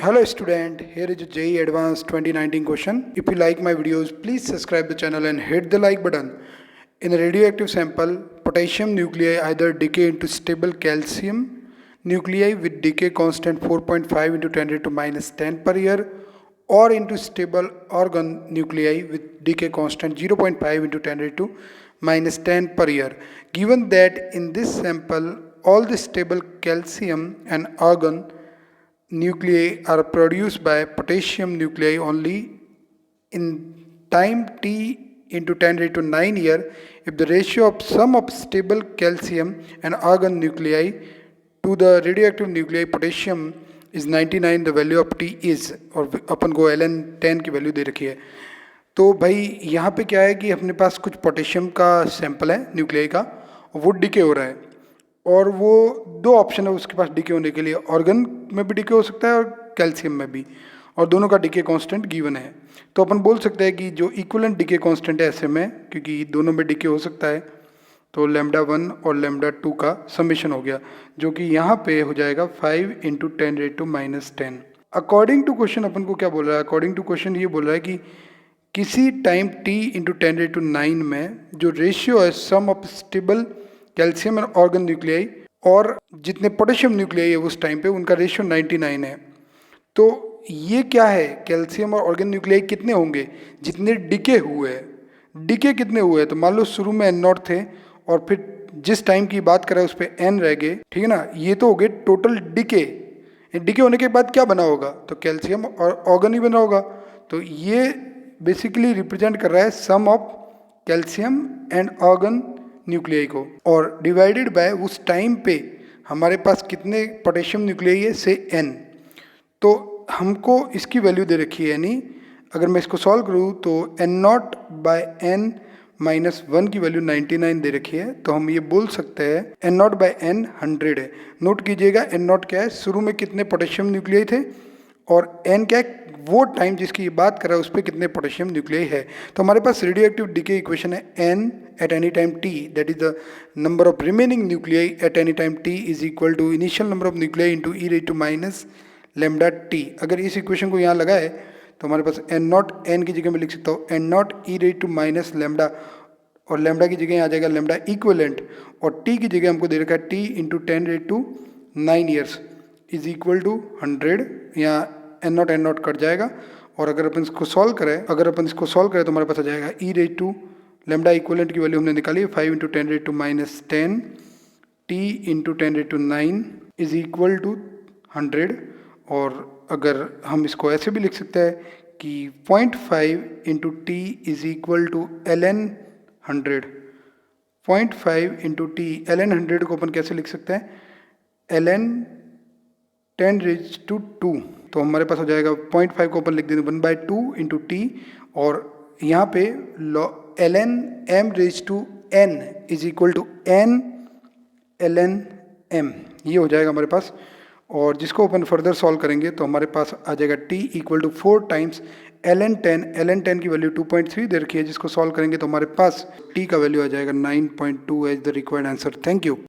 Hello student, here is a JEE Advanced 2019 question. If you like my videos, please subscribe the channel and hit the like button. In a radioactive sample, potassium nuclei either decay into stable calcium nuclei with decay constant 4.5 into 10 raised to minus 10 per year, or into stable argon nuclei with decay constant 0.5 into 10 raised to minus 10 per year. Given that in this sample, all the stable calcium and argon nuclei are produced by potassium nuclei only in time t into 10 raised to 9 year, if the ratio of sum of stable calcium and argon nuclei to the radioactive nuclei potassium is 99, the value of t is, और अपन को ln 10 की value दे रखी है. तो भाई यहाँ पे क्या है कि अपने पास कुछ पोटेशियम का सैंपल है न्यूक्लियाई का, वो डिके हो रहा है और वो दो ऑप्शन है उसके पास डिके होने के लिए, ऑर्गन में भी डिके हो सकता है और कैल्शियम में भी, और दोनों का डिके कांस्टेंट गिवन है. तो अपन बोल सकते हैं कि जो इक्विवेलेंट डिके कांस्टेंट है ऐसे में, क्योंकि दोनों में डिके हो सकता है, तो लैम्डा 1 और लैम्डा 2 का समेशन हो गया, जो कि यहाँ पे हो जाएगा 5 into 10 raise to minus 10. According to question अपन को क्या बोल रहा है, अकॉर्डिंग टू क्वेश्चन ये बोल रहा है कि किसी time t into 10 raise to 9 में जो रेशियो है sum of stable calcium and argon nuclei और जितने पोटेशियम न्यूक्लियाई है उस टाइम पे उनका रेशियो 99 है. तो ये क्या है, कैल्शियम और ऑर्गन न्यूक्लियाई कितने होंगे जितने डिके हुए हैं. डिके कितने हुए हैं, तो मान लो शुरू में n0 थे और फिर जिस टाइम की बात करें उस पर n रह गए, ठीक है ना. ये तो हो गए टोटल डिके. डिके होने के बाद क्या बना होगा, तो कैल्शियम और ऑर्गन ही बना होगा. तो ये बेसिकली रिप्रेजेंट कर रहा है sum of calcium and argon nuclei को, और डिवाइडेड बाय उस टाइम पे हमारे पास कितने पोटेशियम न्यूक्लियाई है से n. तो हमको इसकी वैल्यू दे रखी है, यानी अगर मैं इसको सॉल्व करूँ तो n0 बाय n माइनस 1 की वैल्यू 99 दे रखी है. तो हम ये बोल सकते हैं n0 बाय n 100 है. नोट कीजिएगा n0 क्या है, शुरू में कितने पोटेशियम न्यूक्लियाई थे, और n क्या है, वो टाइम जिसकी ये बात कर रहा है उस पर कितने पोटेशियम न्यूक्लियाई है. तो हमारे पास रेडियोएक्टिव डिके इक्वेशन है n at any time t, that is the number of remaining nuclei at any time t is equal to initial number of nuclei into e raise to minus lambda t. अगर इस equation को यहाँ लगाए तो हमारे पास n0 n की जगह में लिख सकता हूँ n0 e raise to minus lambda, और लेमडा की जगह आ जाएगा लेमडा इक्विवेलेंट, और t की जगह हमको दे रखा है t into 10 raise to 9 years is equal to 100. यहाँ n0 कट जाएगा, और अगर अपन इसको सॉल्व करें तो हमारे पास आ जाएगा e raise to lambda equivalent की वैल्यू हमने निकाली है 5 into 10 raise to minus 10 t into 10 raise to 9 is equal to 100. और अगर हम इसको ऐसे भी लिख सकते हैं कि 0.5 into T is equal to ln 100. 0.5 into T ln 100 को अपन कैसे लिख सकते हैं, ln 10 रेज टू 2. तो हमारे पास हो जाएगा 0.5 को अपन लिख देंगे 1/2 इंटू टी, और यहाँ पे ln m raise to n is equal to n ln m, ये हो जाएगा हमारे पास. और जिसको अपन फर्दर सॉल्व करेंगे तो हमारे पास आ जाएगा t equal to 4 times ln 10 की वैल्यू 2.3 दे रखी है, जिसको सॉल्व करेंगे तो हमारे पास t का वैल्यू आ जाएगा 9.2 as the required answer. Thank you.